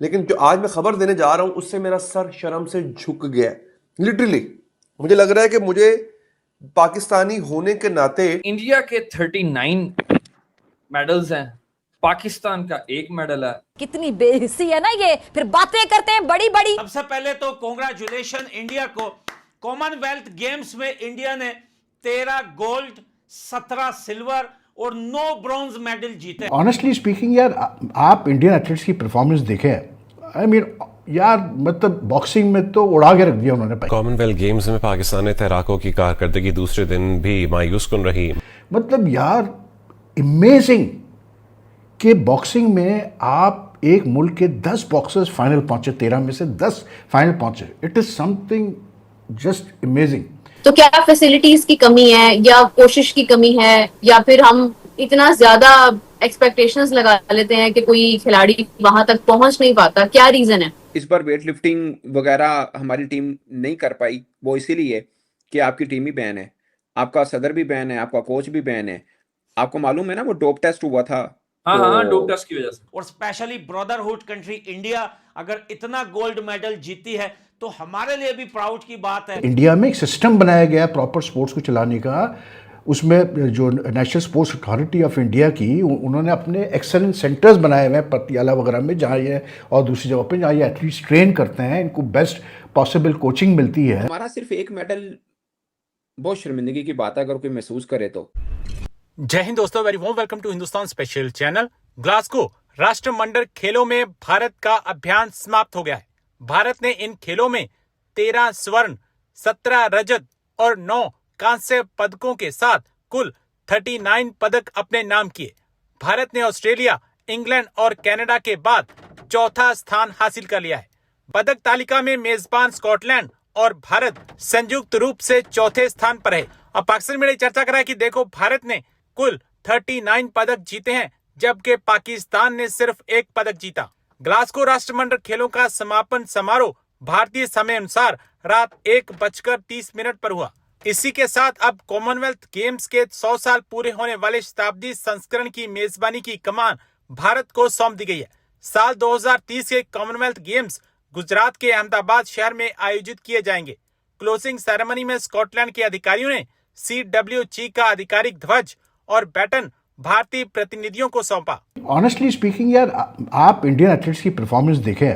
लेकिन जो आज मैं खबर देने जा रहा हूं उससे मेरा सर शर्म से झुक गया है। लिटरली मुझे लग रहा है कि मुझे पाकिस्तानी होने के नाते इंडिया के 39 मेडल्स हैं, पाकिस्तान का एक मेडल है। कितनी बेहिस्सी है ना ये, फिर बातें करते हैं बड़ी बड़ी। सबसे पहले तो कॉन्ग्रेचुलेशन इंडिया को। कॉमनवेल्थ गेम्स में इंडिया ने 13 गोल्ड, 17 सिल्वर और 9 ब्रॉन्ज मेडल जीते। ऑनेस्टली स्पीकिंग यार, आप इंडियन एथलीट्स की परफॉर्मेंस देखें, आई मीन यार, मतलब बॉक्सिंग में तो उड़ा के रख दिया उन्होंने। कॉमनवेल्थ गेम्स में पाकिस्तान ने तैराकों की कारकर्दगी दूसरे दिन भी मायूस कुन रही। मतलब यार इमेजिंग कि बॉक्सिंग में आप एक मुल्क के 10 बॉक्सर्स फाइनल पहुंचे, 13 में से 10 फाइनल पहुंचे। It is something just amazing. तो क्या फैसिलिटीज की कमी है या कोशिश की कमी है, या फिर हम इतना ज्यादा एक्सपेक्टेशंस लगा लेते हैं कि कोई खिलाड़ी वहां तक पहुंच नहीं पाता? क्या रीजन है? इस बार वेट लिफ्टिंग वगैरह हमारी टीम नहीं कर पाई, वो इसीलिए कि आपकी टीम ही बैन है, आपका सदर भी बैन है, आपका कोच भी बैन है। आपको मालूम है ना वो डोप टेस्ट हुआ था। हाँ, डोप टेस्ट की वजह से। और स्पेशली ब्रदरहुड कंट्री इंडिया अगर इतना गोल्ड मेडल जीती है तो हमारे लिए भी प्राउड की बात है। इंडिया में एक सिस्टम बनाया गया प्रॉपर स्पोर्ट्स को चलाने का। उसमें जो national sports authority of India की, उन्होंने अपने एक्सेलेंस सेंटर्स बनाए हुए हैं पटियाला वगैरह में, जहाँ ये और दूसरी जगह पे जहाँ ये एथलीट्स ट्रेन करते हैं, इनको बेस्ट पॉसिबल कोचिंग मिलती है। हमारा सिर्फ एक मेडल बहुत शर्मिंदगी की बात है अगर कोई महसूस करे तो। जय हिंद दोस्तों, very warm welcome to Hindustan special channel. Glasgow राष्ट्रमंडल खेलों में भारत का अभियान समाप्त हो गया है। भारत ने इन खेलों में 13 स्वर्ण, 17 रजत और 9 कांस्य पदकों के साथ कुल 39 पदक अपने नाम किए। भारत ने ऑस्ट्रेलिया, इंग्लैंड और कनाडा के बाद चौथा स्थान हासिल कर लिया है। पदक तालिका में मेजबान स्कॉटलैंड और भारत संयुक्त रूप से चौथे स्थान पर है। अब पाकिस्तान में चर्चा करा कि देखो, भारत ने कुल 39 पदक जीते हैं, जबकि पाकिस्तान ने सिर्फ एक पदक जीता। ग्लासगो राष्ट्रमंडल खेलों का समापन समारोह भारतीय समय अनुसार रात 1:30 पर हुआ। इसी के साथ अब कॉमनवेल्थ गेम्स के 100 साल पूरे होने वाले शताब्दी संस्करण की मेजबानी की कमान भारत को सौंप दी गई है। साल 2030 के कॉमनवेल्थ गेम्स गुजरात के अहमदाबाद शहर में आयोजित किए जाएंगे। क्लोजिंग सेरेमनी में स्कॉटलैंड के अधिकारियों ने CWG का आधिकारिक ध्वज और बैटन भारतीय प्रतिनिधियों को सौंपा। ऑनेस्टली स्पीकिंग यार, आप इंडियन एथलीट्स की परफॉर्मेंस देखें,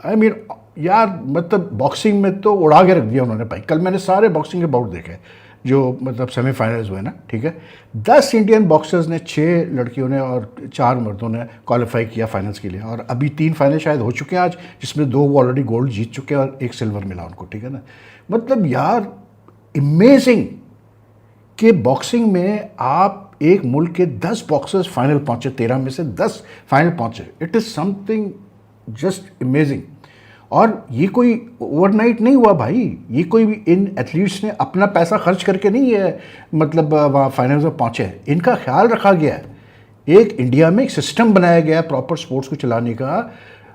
आई मीन यार, मतलब बॉक्सिंग में तो उड़ा के रख दिया उन्होंने भाई। कल मैंने सारे बॉक्सिंग के बाउट देखे जो मतलब सेमीफाइनल्स हुए ना, ठीक है। 10 इंडियन बॉक्सर्स ने, 6 लड़कियों ने और 4 मर्दों ने क्वालिफाई किया फाइनल्स के लिए, और अभी 3 फाइनल शायद हो चुके हैं आज, जिसमें 2 वो ऑलरेडी गोल्ड जीत चुके हैं और 1 सिल्वर मिला उनको, ठीक है ना। मतलब यार इमेजिंग कि बॉक्सिंग में आप एक मुल्क के 10 बॉक्सर्स फाइनल पहुंचे, 13 में से 10 फाइनल पहुंचे। It is something just amazing. और ये कोई ओवरनाइट नहीं हुआ भाई, ये कोई भी इन एथलीट्स ने अपना पैसा खर्च करके नहीं है, मतलब वहाँ फाइनल्स में पहुँचे हैं। इनका ख्याल रखा गया है। एक इंडिया में एक सिस्टम बनाया गया है प्रॉपर स्पोर्ट्स को चलाने का।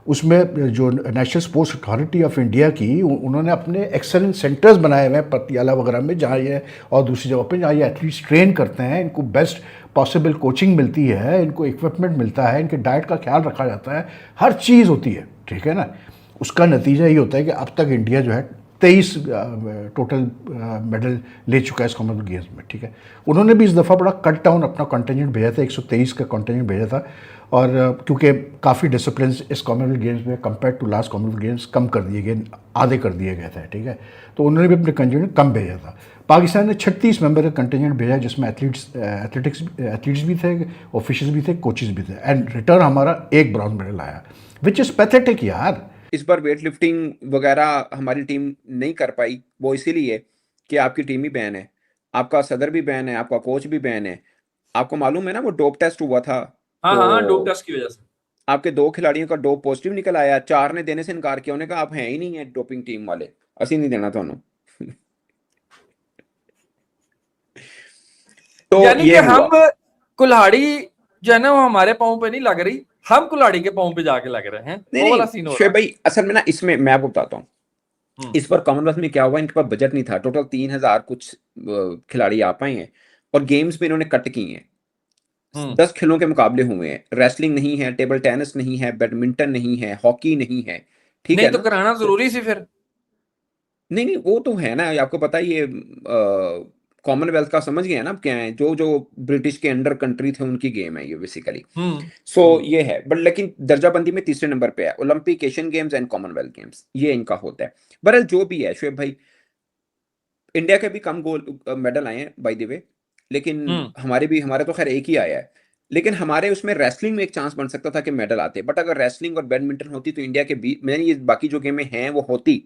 उसमें जो national sports authority of India की, उन्होंने अपने एक्सेलेंस सेंटर्स बनाए हुए हैं पटियाला वगैरह में, जहाँ ये और दूसरी जगह पे जहाँ ये एथलीट्स ट्रेन करते हैं, इनको बेस्ट पॉसिबल कोचिंग मिलती है, इनको इक्विपमेंट मिलता है, इनके डाइट का ख्याल रखा जाता है, हर चीज़ होती है, ठीक है ना। उसका नतीजा ये होता है कि अब तक इंडिया जो है 23 टोटल मेडल ले चुका है इस कॉमनवेल्थ गेम्स में, ठीक है। उन्होंने भी इस दफ़ा बड़ा कट डाउन अपना कॉन्टिजेंट भेजा था, 123 का कॉन्टिजेंट भेजा था, और क्योंकि काफ़ी डिसिप्लिन इस कॉमनवेल्थ गेम्स में compare to last Commonwealth Games कम कर दिए गए, आधे कर दिए गए थे, ठीक है। तो उन्होंने भी अपने कंटिजेंट कम भेजा था। पाकिस्तान ने 36 मेंबर का कंटिजेंट भेजा, जिसमें एथलीट्स भी थे, ऑफिशियल्स भी थे, कोचेस भी थे, एंड रिटर्न हमारा 1 ब्रॉन्ज मेडल आया, विच इज़ पैथेटिक यार। इस बार वेट लिफ्टिंग वगैरह हमारी टीम नहीं कर पाई, वो इसीलिए कि आपकी टीम ही बैन है, आपका सदर भी बैन है, आपका कोच भी बैन है। आपको मालूम है ना वो डोप टेस्ट हुआ था। हाँ, डोप टेस्ट की वजह से। आपके 2 खिलाड़ियों का डोप पॉजिटिव निकल आया, 4 ने देने से इनकार किया। उन्होंने कहा आप हैं ही नहीं है डोपिंग टीम वाले, असी नहीं देना थानू। तो यानी कि ये हम हुआ। कुल्हाड़ी जो है ना, वो हमारे पाँव पे नहीं लग रही, हम कुल्हाड़ी के पाँव पे जाके लग रहे हैं। वो वाला सीन हो शोएब रहा है। भाई, असल में ना इसमें मैं आपको बताता हूँ, इस बार कॉमनवेल्थ में क्या हुआ, इनके पास बजट नहीं था। टोटल 3000 कुछ खिलाड़ी आ पाए हैं और गेम्स में इन्होंने कट की हैं। 10 खेलों के मुकाबले हुए हैं, रेसलिंग नहीं है, टेबल टेनिस नहीं है, बैडमिंटन नहीं है, हॉकी नहीं है, ठीक नहीं है तो ना? कराना जरूरी सी फिर। नहीं नहीं, वो तो है ना, आपको पता ही ये कॉमनवेल्थ का समझ गया ना आप क्या है, जो जो ब्रिटिश के अंडर कंट्री थे उनकी गेम है ये बेसिकली। सो ये है, बट लेकिन दर्जाबंदी में तीसरे नंबर पे है Olympic, Asian games and Commonwealth games, ये इनका होता है। बहरहाल जो भी है शुएब भाई, इंडिया के भी कम गोल्ड मेडल आए हैं बाय द वे, लेकिन हमारे तो खैर एक ही आया है, लेकिन हमारे उसमें रेसलिंग में एक चांस बन सकता था कि मेडल आते, बट अगर रेसलिंग और बैडमिंटन होती तो इंडिया के 20, मैंने ये बाकी जो गेमें हैं वो होती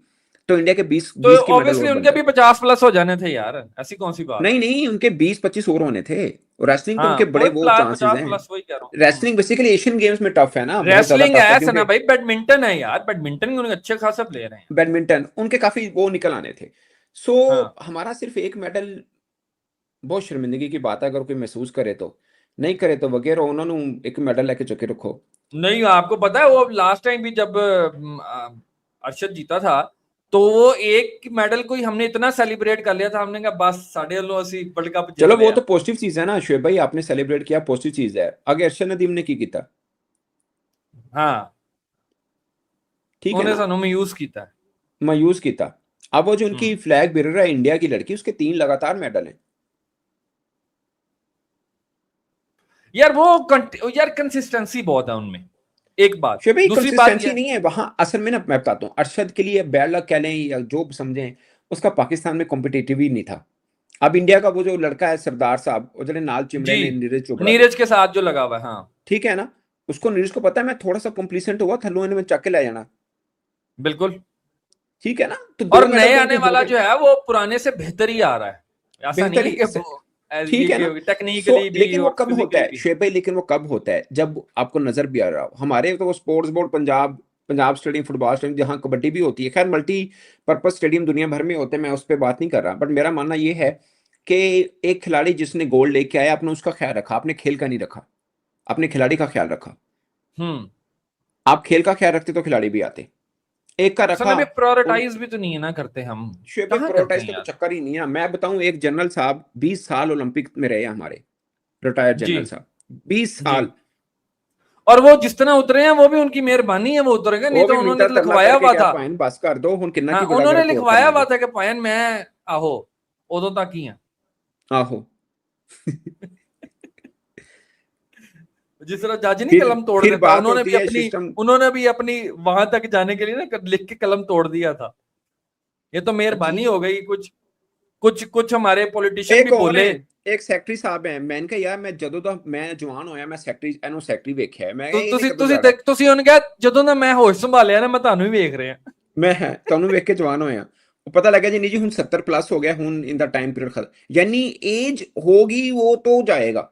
तो इंडिया के 20 तो 20 के मेडल ऑब्वियसली और उनके बनते। भी 50+ हो जाने थे यार, ऐसी कौन सी बात। नहीं नहीं, उनके 20-25 और होने थे, और रेसलिंग तो हाँ उनके बड़े वो चांसेस 50+ हैं। वही कह रहा हूँ। रेसलिंग बेसिकली एशियन गेम्स में टफ है ना, बहुत ज्यादा रेसलिंग टफ है है, सना क्योंकि भाई, बैडमिंटन है यार, बैडमिंटन भी उनके अच्छे खासा प्लेयर हैं। बैडमिंटन उनके काफी वो निकल आने थे। सो हाँ। हमारा सिर्फ एक मेडल बहुत शर्मिंदगी की बात है, अगर कोई महसूस करे तो, नहीं करे तो वगैरह उन्होंने एक मेडल लेके चुके रखो। नहीं आपको पता है वो लास्ट टाइम भी जब अर्शद जीता था तो वो एक मेडल को ही हमने इतना सेलिब्रेट कर लिया था, हमने कहा बस साढ़े लो असी वर्ल्ड कप चलो वो तो पॉजिटिव चीज है ना शुएब भाई, आपने सेलिब्रेट किया, पॉजिटिव चीज है। आगे अर्शद नदीम ने की किया, हाँ ठीक है उन्हें ना, सानू मायूस किया, मायूस किया। अब वो जो उनकी फ्लैग बेरर है इंडिया की लड़की, उसके 3 लगातार मेडल हैं। यार वो यार कंसिस्टेंसी बहुत है उनमें, एक बात। शुएब भाई दूसरी बात कंसिस्टेंसी नहीं है वहां असल में ना, मैं बताता हूँ, अरशद के लिए बैड लक कह लें या जो समझें, उसका पाकिस्तान में कॉम्पिटिटिव ही नहीं था। अब इंडिया का वो जो लड़का है सरदार साहब, वो जो नाल चिमड़े ने नीरज चोपड़ा, नीरज के साथ जो लगा हुआ है, हाँ ठीक है ना, उसको नीरज को पता है मैं थोड़ा सा कॉम्प्लीसेंट हुआ, थल्लू ने मैं चक के ले जाना, बिल्कुल। ठीक है ना, तो और नए आने वाला जो है वो पुराने से बेहतर ही आ रहा है, ऐसा नहीं है कि ठीक है ना, टेक्निकली भी लेकिन वो और कब होता है physically भी। शुएब भाई, लेकिन वो कब होता है जब आपको नजर भी आ रहा हो। हमारे तो sports board Punjab stadium, football stadium, जहाँ कबड्डी भी होती है, खैर मल्टी पर्पज स्टेडियम दुनिया भर में होते हैं, मैं उस पर बात नहीं कर रहा, बट मेरा मानना ये है कि एक खिलाड़ी जिसने गोल्ड लेके आया, आपने उसका ख्याल रखा, आपने खेल का नहीं रखा, आपने खिलाड़ी का ख्याल रखा। आप खेल का ख्याल रखते तो खिलाड़ी भी आते, एक का रखा। प्रायोरिटाइज भी तो नहीं है ना करते हम, प्रायोरिटाइज का तो चक्कर ही नहीं है। मैं बताऊं, एक जनरल साहब 20 साल ओलंपिक में रहे हमारे, रिटायर्ड जनरल साहब 20 साल, और वो जिस तरह उतरे हैं वो भी उनकी मेहरबानी है, वो उतरेगा, नहीं तो उन्होंने लिखवाया हुआ था, बस कर दो हुन किन्ना की उन्होंने लिखवाया हुआ था कि पायन मैं आहो उदों तक ही है, आहो जिस तरह जज नहीं कलम तोड़ देता, उन्होंने भी अपनी वहां तक जाने के लिए ना लिख के कलम तोड़ दिया था। ये तो मेहरबानी हो गई। कुछ हमारे पॉलिटिशियन भी बोले, एक सेक्रेटरी साहब है, मैंने कहा यार मैं ਜਦੋਂ ਦਾ ਮੈਂ ਜਵਾਨ ਹੋਇਆ ਮੈਂ ਸੈਕਟਰੀ ਵੇਖਿਆ, ਮੈਂ ਤੁਸੀਂ ਉਹਨੂੰ ਕਿਹਾ ਜਦੋਂ ਦਾ ਮੈਂ ਹੋਸ਼ ਸੰਭਾਲਿਆ ਨਾ ਮੈਂ ਤੁਹਾਨੂੰ ਹੀ ਵੇਖ ਰਿਹਾ, ਮੈਂ ਤੁਹਾਨੂੰ ਵੇਖ ਕੇ ਜਵਾਨ ਹੋਇਆ। ਉਹ ਪਤਾ ਲੱਗਾ ਜੀ ਨਹੀਂ ਜੀ ਹੁਣ 70+ ਹੋ ਗਿਆ, ਹੁਣ ਇਨ ਦਾ ਟਾਈਮ ਪੀਰੀਅਡ ਖਤਮ, यानी एज होगी वो तो जाएगा,